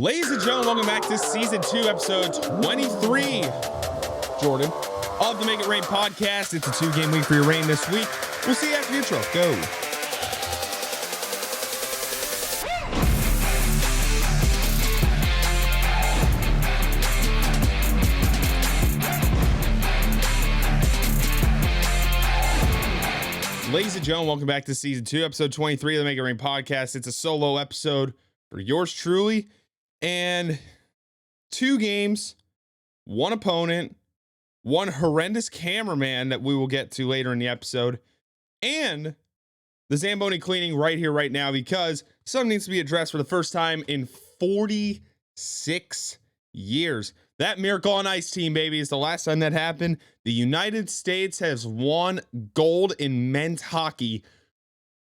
Ladies and gentlemen, welcome back to Season 2, Episode 23, Jordan, of the Make It Rain podcast. It's a 2-game week for your rain this week. We'll see you after the intro. Go. Ladies and gentlemen, welcome back to Season 2, Episode 23 of the Make It Rain podcast. It's a solo episode for yours truly. And 2 games, 1 opponent, 1 horrendous cameraman that we will get to later in the episode, and the Zamboni cleaning right here, right now, because something needs to be addressed for the first time in 46 years. That Miracle on Ice team, baby, is the last time that happened. The United States has won gold in men's hockey.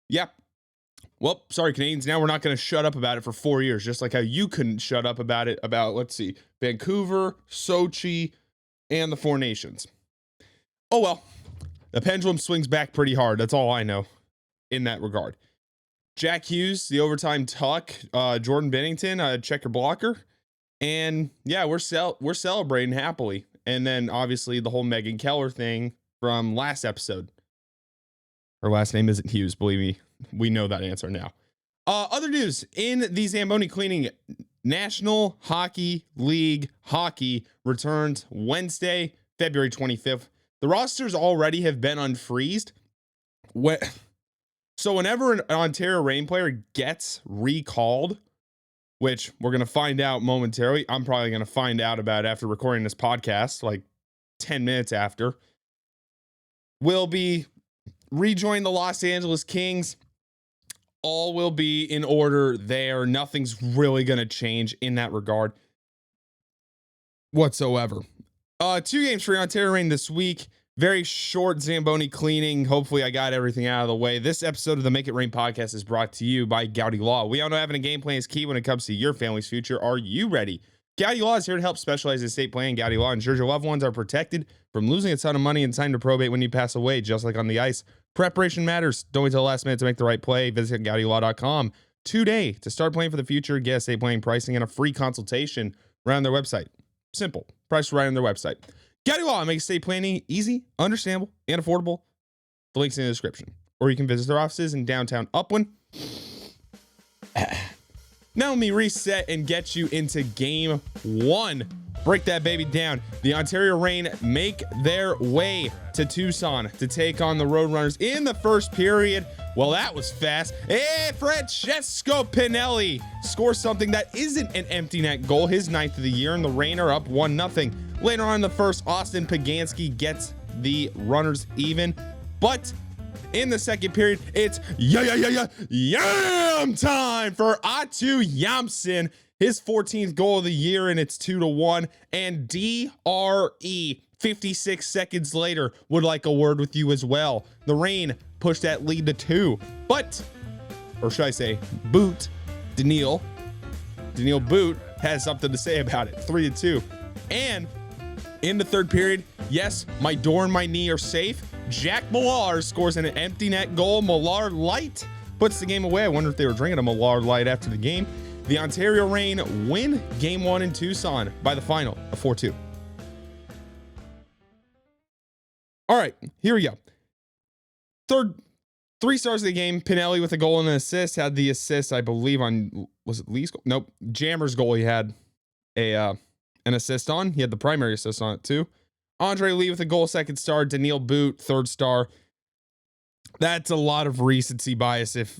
Yep. Well, sorry, Canadians. Now we're not going to shut up about it for 4 years, just like how you couldn't shut up about it about, let's see, Vancouver, Sochi, and the 4 nations. Oh, well, the pendulum swings back pretty hard. That's all I know in that regard. Jack Hughes, the overtime tuck, Jordan Bennington, checker blocker. And yeah, we're celebrating happily. And then obviously the whole Megan Keller thing from last episode. Her last name isn't Hughes, believe me. We know that answer now. Other news in the Zamboni cleaning, National Hockey League hockey returns Wednesday, February 25th. The rosters already have been unfreezed. So whenever an Ontario Reign player gets recalled, which we're going to find out momentarily, I'm probably going to find out about after recording this podcast, like 10 minutes after, will be rejoin the Los Angeles Kings. All will be in order there. Nothing's really going to change in that regard whatsoever. 2 games for Ontario Reign this week. Very short Zamboni cleaning. Hopefully I got everything out of the way. This episode of the Make It Rain podcast is brought to you by Gowdy Law. We all know having a game plan is key when it comes to your family's future. Are you ready? Gowdy Law is here to help specialize in estate planning. Gowdy Law ensures your loved ones are protected from losing a ton of money and time to probate when you pass away, just like on the ice. Preparation matters. Don't wait till the last minute to make the right play. Visit GowdyLaw.com today to start planning for the future. Get estate planning pricing and a free consultation right on their website. Simple. Price right on their website. Gowdy Law makes estate planning easy, understandable, and affordable. The link's in the description. Or you can visit their offices in downtown Upland. Now let me reset and get you into game 1. Break that baby down. The Ontario Reign make their way to Tucson to take on the Roadrunners in the first period. Well, that was fast. Hey, Francesco Pinelli scores something that isn't an empty net goal, his 9th of the year, and the Reign are up 1-0. Later on in the first, Austin Pagansky gets the runners even. But in the second period, it's yam time for Atu Yamson. His 14th goal of the year, and it's 2-1. And DRE, 56 seconds later, would like a word with you as well. The Reign pushed that lead to 2. But, or should I say, Daniil Boot has something to say about it. 3-2. And in the third period, yes, my door and my knee are safe. Jack Millar scores an empty net goal. Millar Light puts the game away. I wonder if they were drinking a Millar Light after the game. The Ontario Reign win game 1 in Tucson by the final of 4-2. All right, here we go. 3 stars of the game. Pinelli with a goal and an assist. Had the assist, I believe, on, was it Lee's goal? Nope. Jammer's goal he had an assist on. He had the primary assist on it too. Andre Lee with a goal, 2nd star. Daniil Boot, 3rd star. That's a lot of recency bias if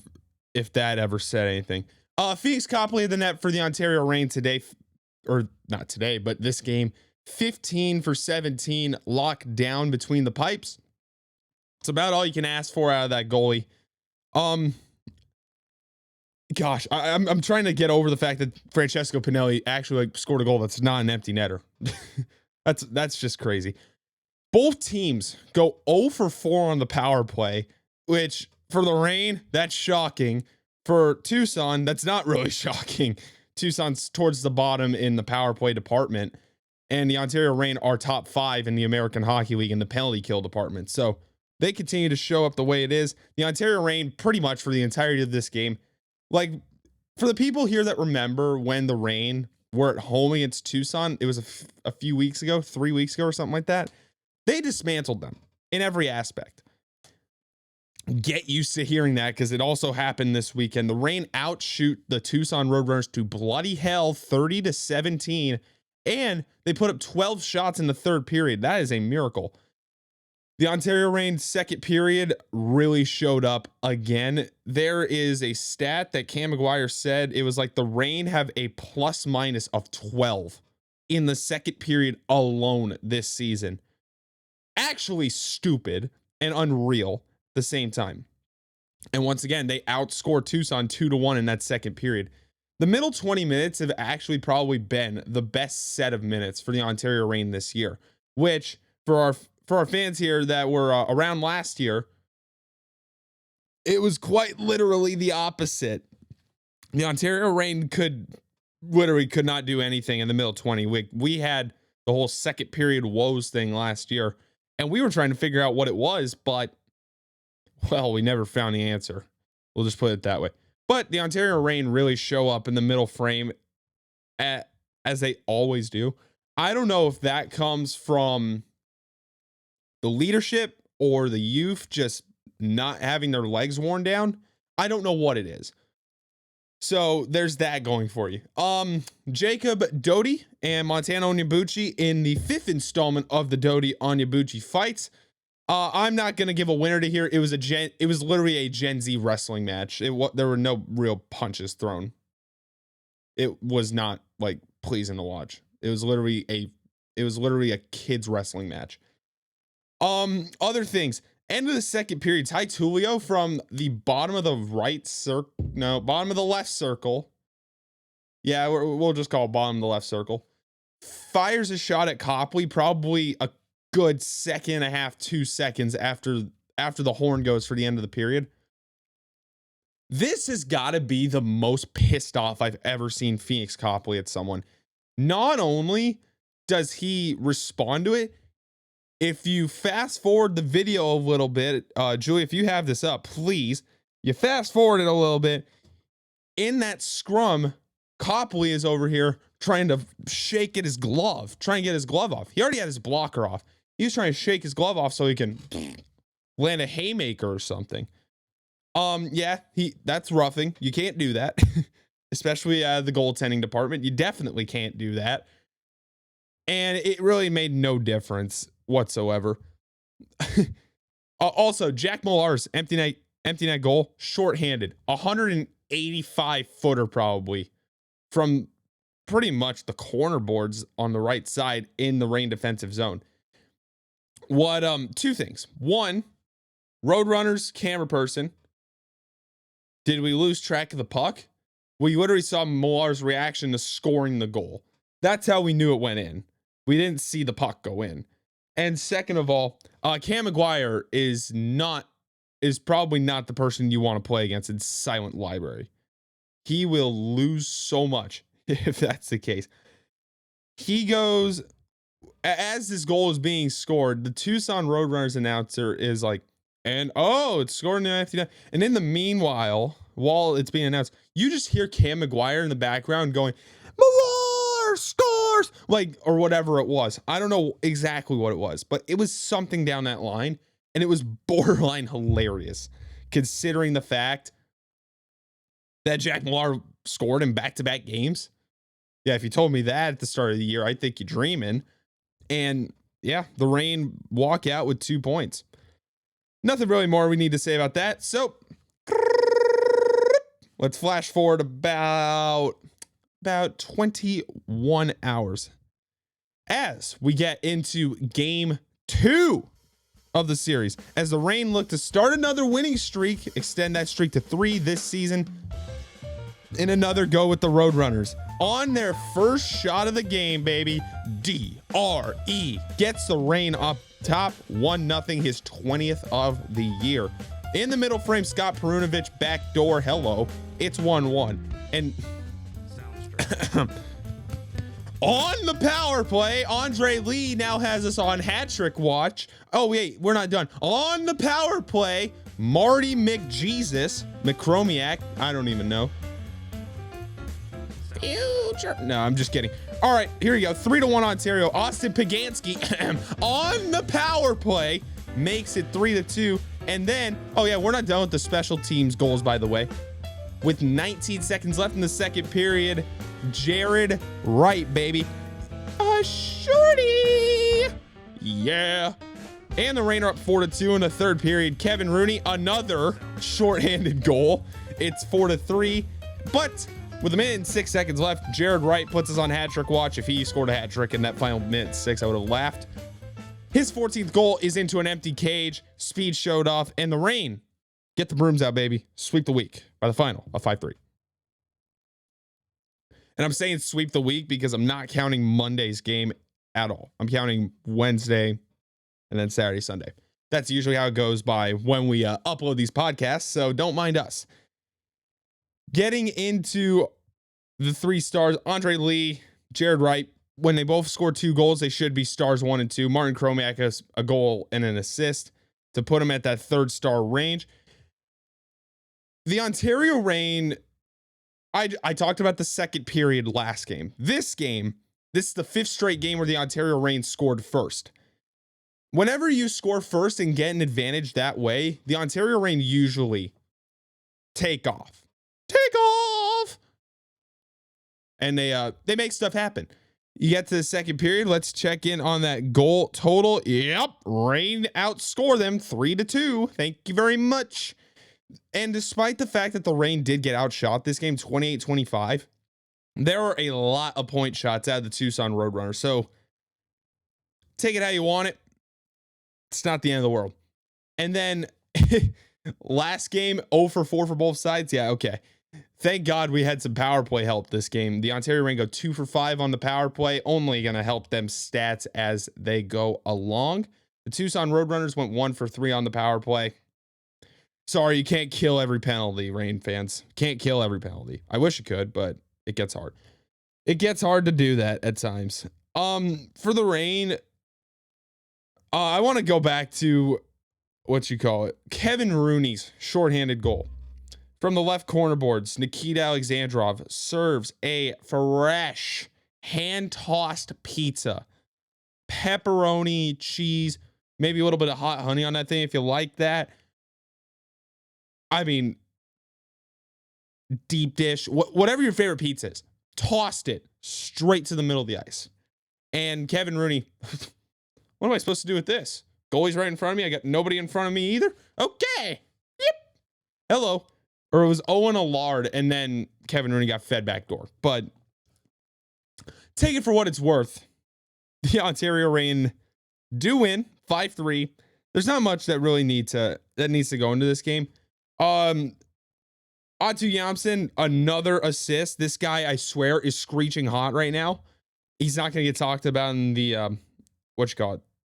that ever said anything. Felix Copley in the net for the Ontario Reign today, or not today, but this game. 15 for 17 locked down between the pipes. It's about all you can ask for out of that goalie. Gosh, I'm trying to get over the fact that Francesco Pinelli actually scored a goal that's not an empty netter. That's just crazy. Both teams go 0 for 4 on the power play, which for the Reign, that's shocking. For Tucson, that's not really shocking. Tucson's towards the bottom in the power play department, and the Ontario Reign are top 5 in the American Hockey League in the penalty kill department. So they continue to show up the way it is. The Ontario Reign, pretty much for the entirety of this game, like For the people here that remember when the Reign were at home against Tucson, it was a few weeks ago, 3 weeks ago or something like that. They dismantled them in every aspect. Get used to hearing that because it also happened this weekend. The Reign outshoot the Tucson Roadrunners to bloody hell, 30-17, and they put up 12 shots in the third period. That is a miracle. The Ontario Reign second period really showed up again. There is a stat that Cam McGuire said. It was like the Reign have a plus minus of 12 in the second period alone this season. Actually stupid and unreal at the same time. And once again, they outscored Tucson 2-1 in that second period. The middle 20 minutes have actually probably been the best set of minutes for the Ontario Reign this year, which for our fans here that were around last year, it was quite literally the opposite. The Ontario Reign could not do anything in the middle 20. We had the whole second period woes thing last year, and we were trying to figure out what it was, but, well, we never found the answer. We'll just put it that way. But the Ontario Reign really show up in the middle frame as they always do. I don't know if that comes from the leadership or the youth just not having their legs worn down. I don't know what it is. So there's that going for you. Jacob Doty and Montana Onyebuchi in the 5th installment of the Doty Onyebuchi fights. I'm not gonna give a winner to here. It was literally a Gen Z wrestling match. There were no real punches thrown. It was not like pleasing to watch. It was literally a kids wrestling match. Other things. End of the second period, Ty Tulio from the bottom of the bottom of the left circle. Yeah, we'll just call it bottom of the left circle. Fires a shot at Copley, probably a good second and a half, 2 seconds after the horn goes for the end of the period. This has got to be the most pissed off I've ever seen Phoenix Copley at someone. Not only does he respond to it, if you fast forward the video a little bit, Julie, if you have this up, please, you fast forward it a little bit. In that scrum, Copley is over here trying to shake at his glove, trying to get his glove off. He already had his blocker off. He was trying to shake his glove off so he can land a haymaker or something. Yeah, that's roughing. You can't do that, especially the goaltending department. You definitely can't do that. And it really made no difference whatsoever. Also, Jack Millar's empty net goal, shorthanded, 185 footer probably from pretty much the corner boards on the right side in the Reign defensive zone. What two things. One, Roadrunners camera person. Did we lose track of the puck? We literally saw Millar's reaction to scoring the goal. That's how we knew it went in. We didn't see the puck go in. And second of all, Cam McGuire is probably not the person you want to play against in Silent Library. He will lose so much if that's the case. He goes, as this goal is being scored, the Tucson Roadrunners announcer is like, it's scored in the 99. And in the meanwhile, while it's being announced, you just hear Cam McGuire in the background going, Millar scores, or whatever it was. I don't know exactly what it was, but it was something down that line, and it was borderline hilarious, considering the fact that Jack Millar scored in back-to-back games. Yeah, if you told me that at the start of the year, I'd think you're dreaming. And yeah, the Reign walk out with 2 points. Nothing really more we need to say about that. So let's flash forward about 21 hours as we get into game 2 of the series, as the Reign look to start another winning streak, extend that streak to 3 this season, in another go with the Roadrunners. On their first shot of the game, baby, DRE gets the Reign up top 1-0, his 20th of the year. In the middle frame, Scott Perunovich backdoor. Hello, it's 1-1. And on the power play, Andre Lee now has us on hat trick watch. Oh, wait, we're not done. On the power play, Marty McJesus, McCromiac, I don't even know, future. No, I'm just kidding. All right, here we go. 3-1 Ontario. Austin Pagansky on the power play makes it 3-2. And then, oh yeah, we're not done with the special teams goals, by the way. With 19 seconds left in the second period, Jared Wright, baby. A shorty. Yeah. And the Rain are up 4-2 in the third period. Kevin Rooney, another shorthanded goal. It's 4-3. But with 1:06 seconds left, Jared Wright puts us on hat trick watch. If he scored a hat trick in that final minute 6, I would have laughed. His 14th goal is into an empty cage. Speed showed off, and the Rain get the brooms out, baby. Sweep the week by the final of 5-3. And I'm saying sweep the week because I'm not counting Monday's game at all. I'm counting Wednesday and then Saturday, Sunday. That's usually how it goes by when we upload these podcasts, so don't mind us. Getting into the 3 stars, Andre Lee, Jared Wright, when they both score 2 goals, they should be stars 1 and 2. Martin Kromiak has a goal and an assist to put him at that 3rd-star range. The Ontario Reign, I talked about the second period last game. This game, this is the 5th straight game where the Ontario Reign scored first. Whenever you score first and get an advantage that way, the Ontario Reign usually take off. Take off! And they make stuff happen. You get to the second period. Let's check in on that goal total. Yep, Reign outscore them 3-2. Thank you very much. And despite the fact that the Reign did get outshot this game 28-25, there were a lot of point shots out of the Tucson Roadrunners. So take it how you want it. It's not the end of the world. And then last game, 0-4 for both sides. Yeah, okay. Thank God we had some power play help this game. The Ontario Reign go 2-for-5 on the power play. Only going to help them stats as they go along. The Tucson Roadrunners went 1-for-3 on the power play. Sorry, you can't kill every penalty, Reign fans. Can't kill every penalty. I wish you could, but it gets hard. It gets hard to do that at times. For the Reign, I want to go back to Kevin Rooney's shorthanded goal. From the left corner boards, Nikita Alexandrov serves a fresh hand-tossed pizza. Pepperoni, cheese, maybe a little bit of hot honey on that thing if you like that. I mean, deep dish, whatever your favorite pizza is, tossed it straight to the middle of the ice. And Kevin Rooney, what am I supposed to do with this? Goalie's right in front of me. I got nobody in front of me either. Okay. Yep. Hello. Or it was Owen Allard, and then Kevin Rooney got fed back door. But take it for what it's worth. The Ontario Reign do win 5-3. There's not much that really needs to go into this game. Otto Janssen, another assist. This guy, I swear, is screeching hot right now. He's not going to get talked about in the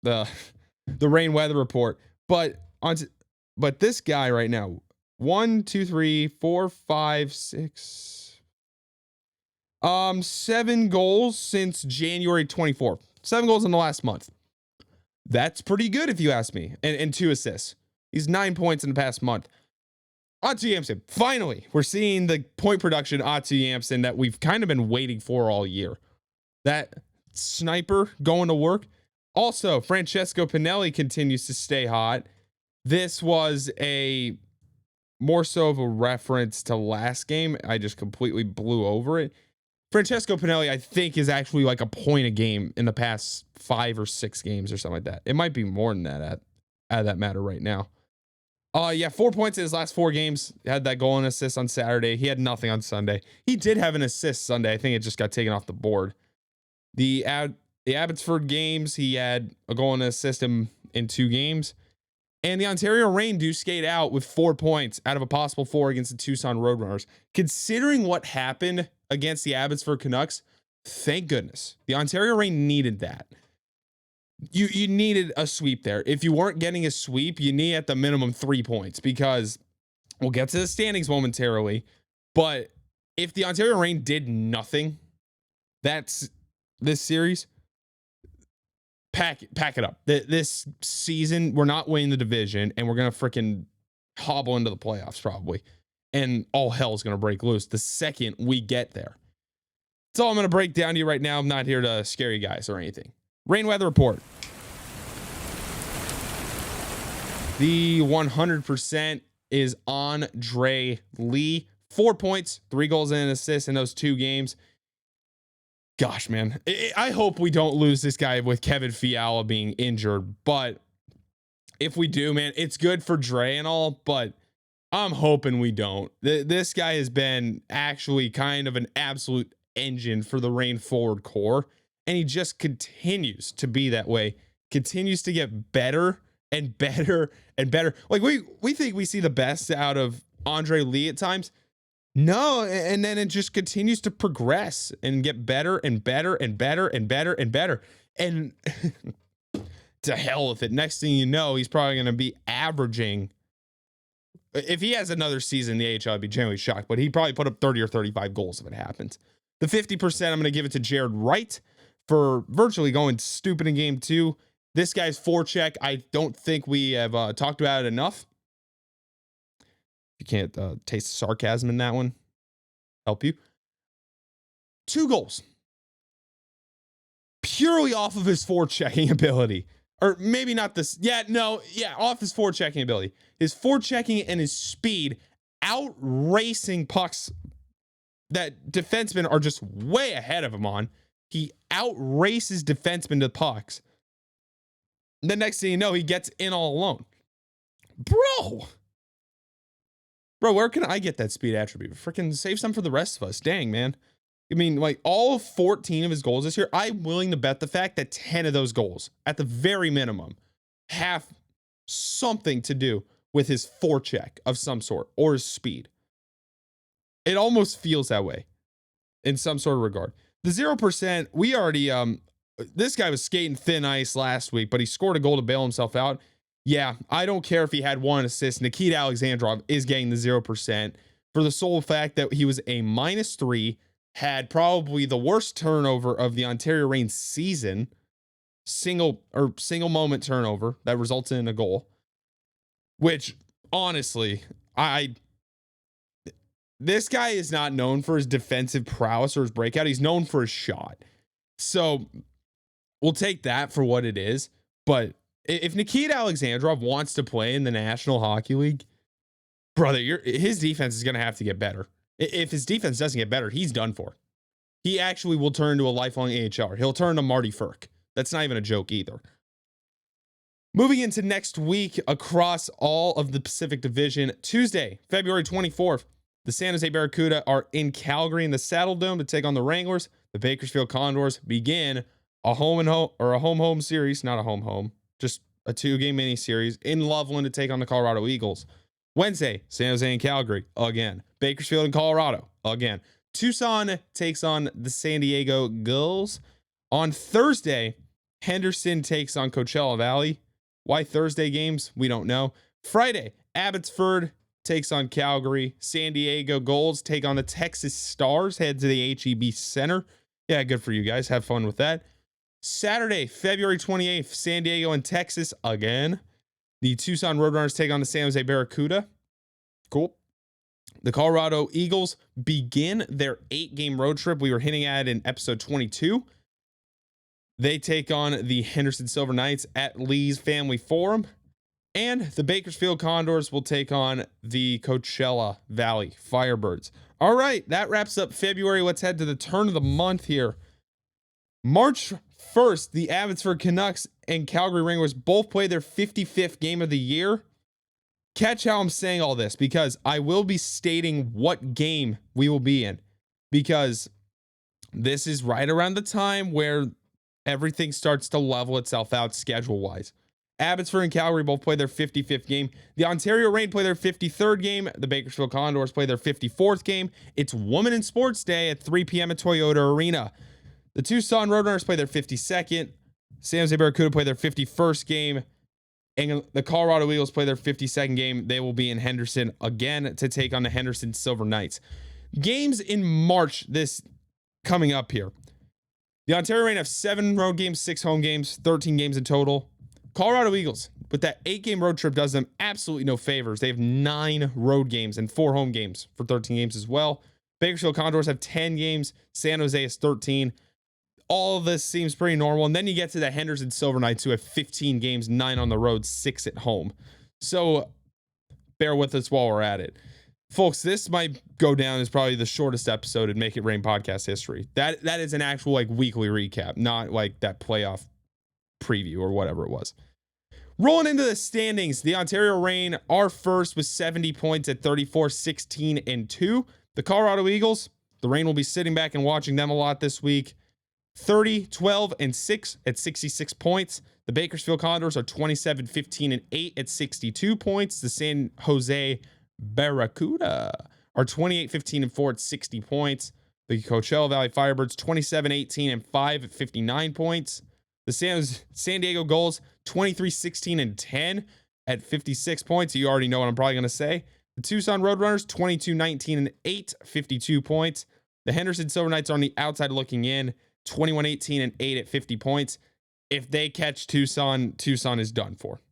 the Reign weather report. But this guy right now, 1, 2, 3, 4, 5, 6, 7 goals since January 24th. 7 goals in the last month. That's pretty good if you ask me. And 2 assists. He's 9 points in the past month. Otto Janssen, finally, we're seeing the point production Otto Janssen that we've kind of been waiting for all year. That sniper going to work. Also, Francesco Pinelli continues to stay hot. This was more so of a reference to last game. I just completely blew over it. Francesco Pinelli, I think, is actually like a point a game in the past 5 or 6 games or something like that. It might be more than that out of that matter right now. 4 points in his last 4 games. Had that goal and assist on Saturday. He had nothing on Sunday. He did have an assist Sunday. I think it just got taken off the board. The Abbotsford games, he had a goal and assist in 2 games. And the Ontario Reign do skate out with 4 points out of a possible 4 against the Tucson Roadrunners. Considering what happened against the Abbotsford Canucks, thank goodness. The Ontario Reign needed that. You needed a sweep there. If you weren't getting a sweep, you need at the minimum 3 points, because we'll get to the standings momentarily. But if the Ontario Reign did nothing, that's this series, pack it up. This season, we're not winning the division, and we're going to freaking hobble into the playoffs probably. And all hell's going to break loose the second we get there. That's all I'm going to break down to you right now. I'm not here to scare you guys or anything. Rain weather report. The 100% is Andre Lee. 4 points, 3 goals and an assist in those 2 games. Gosh, man. I hope we don't lose this guy with Kevin Fiala being injured. But if we do, man, it's good for Dre and all. But I'm hoping we don't. This guy has been actually kind of an absolute engine for the Reign forward core. And he just continues to be that way. Continues to get better and better and better. Like we think we see the best out of Andre Lee at times. No, and then it just continues to progress and get better and better and better and better and better. And to hell with it. Next thing you know, he's probably going to be averaging. If he has another season in the AHL, I'd be genuinely shocked. But he'd probably put up 30 or 35 goals if it happens. The 50%, I'm going to give it to Jared Wright for virtually going stupid in game 2. This guy's forecheck, I don't think we have talked about it enough. You can't taste the sarcasm in that one. Help you. 2 goals. Purely off of his forechecking ability. Or maybe not this. Off his forechecking ability. His forechecking and his speed out-racing pucks that defensemen are just way ahead of him on. He out-races defensemen to pucks. The next thing you know, he gets in all alone. Bro, where can I get that speed attribute? Freaking save some for the rest of us. Dang, man. I mean, like all 14 of his goals this year, I'm willing to bet the fact that 10 of those goals, at the very minimum, have something to do with his forecheck of some sort or his speed. It almost feels that way in some sort of regard. The 0%, we already, this guy was skating thin ice last week, but he scored a goal to bail himself out. Yeah, I don't care if he had 1 assist. Nikita Alexandrov is getting the 0% for the sole fact that he was a -3, had probably the worst turnover of the Ontario Reign season. Single moment turnover that resulted in a goal. Which, honestly, this guy is not known for his defensive prowess or his breakout. He's known for his shot. So we'll take that for what it is. But if Nikita Alexandrov wants to play in the National Hockey League, brother, his defense is going to have to get better. If his defense doesn't get better, he's done for. He actually will turn into a lifelong AHLer. He'll turn to Marty Ferk. That's not even a joke either. Moving into next week across all of the Pacific Division, Tuesday, February 24th, the San Jose Barracuda are in Calgary in the Saddle Dome to take on the Wranglers. The Bakersfield Condors begin a home series, not a home, just a 2-game mini series in Loveland to take on the Colorado Eagles. Wednesday, San Jose and Calgary again. Bakersfield and Colorado again. Tucson takes on the San Diego Gulls. On Thursday, Henderson takes on Coachella Valley. Why Thursday games? We don't know. Friday, Abbotsford takes on Calgary. San Diego Gulls take on the Texas Stars. Head to the HEB Center. Yeah, good for you guys. Have fun with that. Saturday, February 28th, San Diego and Texas again. The Tucson Roadrunners take on the San Jose Barracuda. Cool. The Colorado Eagles begin their 8-game road trip we were hinting at in episode 22. They take on the Henderson Silver Knights at Lee's Family Forum. And the Bakersfield Condors will take on the Coachella Valley Firebirds. All right, that wraps up February. Let's head to the turn of the month here. March 1st, the Abbotsford Canucks and Calgary Wranglers both play their 55th game of the year. Catch how I'm saying all this, because I will be stating what game we will be in, because this is right around the time where everything starts to level itself out schedule-wise. Abbotsford and Calgary both play their 55th game. The Ontario Reign play their 53rd game. The Bakersfield Condors play their 54th game. It's Women in Sports Day at 3 p.m. at Toyota Arena. The Tucson Roadrunners play their 52nd. San Jose Barracuda play their 51st game. And the Colorado Eagles play their 52nd game. They will be in Henderson again to take on the Henderson Silver Knights. Games in March this coming up here. The Ontario Reign have 7 road games, 6 home games, 13 games in total. Colorado Eagles, but that 8-game road trip does them absolutely no favors. They have 9 road games and 4 home games for 13 games as well. Bakersfield Condors have 10 games. San Jose is 13. All of this seems pretty normal. And then you get to the Henderson Silver Knights, who have 15 games, 9 on the road, 6 at home. So bear with us while we're at it. Folks, this might go down as probably the shortest episode in Make It Rain podcast history. That is an actual like weekly recap, not like that playoff preview or whatever it was. Rolling into the standings, the Ontario Reign are first with 70 points at 34, 16, and 2. The Colorado Eagles, the Reign will be sitting back and watching them a lot this week. 30, 12, and 6 at 66 points. The Bakersfield Condors are 27, 15, and 8 at 62 points. The San Jose Barracuda are 28, 15, and 4 at 60 points. The Coachella Valley Firebirds 27, 18, and 5 at 59 points. The San Diego Gulls 23, 16, and 10 at 56 points. You already know what I'm probably going to say. The Tucson Roadrunners 22, 19, and 8, 52 points. The Henderson Silver Knights are on the outside looking in, 21, 18, and 8 at 50 points. If they catch Tucson, Tucson is done for.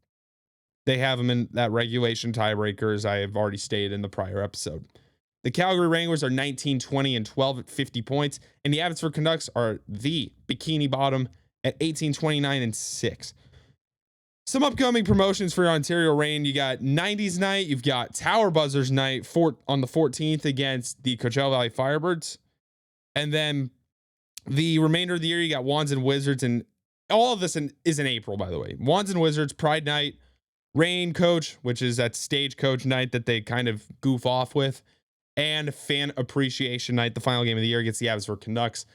They have them in that regulation tiebreaker, as I have already stated in the prior episode. The Calgary Wranglers are 19, 20, and 12 at 50 points. And the Abbotsford Canucks are the Bikini Bottom at 18, 29, and 6. Some upcoming promotions for your Ontario Reign. You got 90s night. You've got Tower Buzzers night on the 14th against the Coachella Valley Firebirds. And then the remainder of the year, you got Wands and Wizards. And all of this is in April, by the way. Wands and Wizards, Pride Night, Reign Coach, which is that stagecoach night that they kind of goof off with, and Fan Appreciation Night, the final game of the year against the Abbotsford Canucks.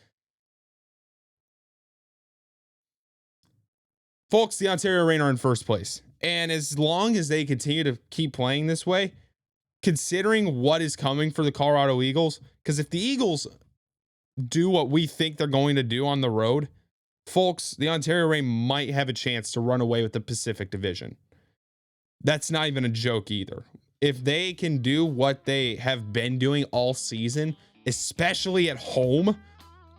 Folks, the Ontario Reign are in first place. And as long as they continue to keep playing this way, considering what is coming for the Colorado Eagles, because if the Eagles do what we think they're going to do on the road, folks, the Ontario Reign might have a chance to run away with the Pacific Division. That's not even a joke either. If they can do what they have been doing all season, especially at home,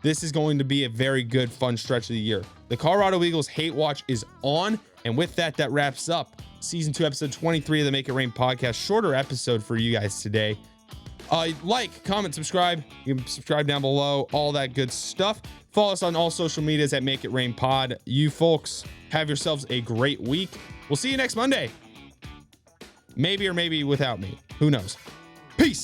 this is going to be a very good, fun stretch of the year. The Colorado Eagles Hate Watch is on. And with that, that wraps up season 2, episode 23 of the Make It Rain podcast. Shorter episode for you guys today. Like, comment, subscribe. You can subscribe down below, all that good stuff. Follow us on all social medias at Make It Rain Pod. You folks have yourselves a great week. We'll see you next Monday. Maybe or maybe without me. Who knows? Peace.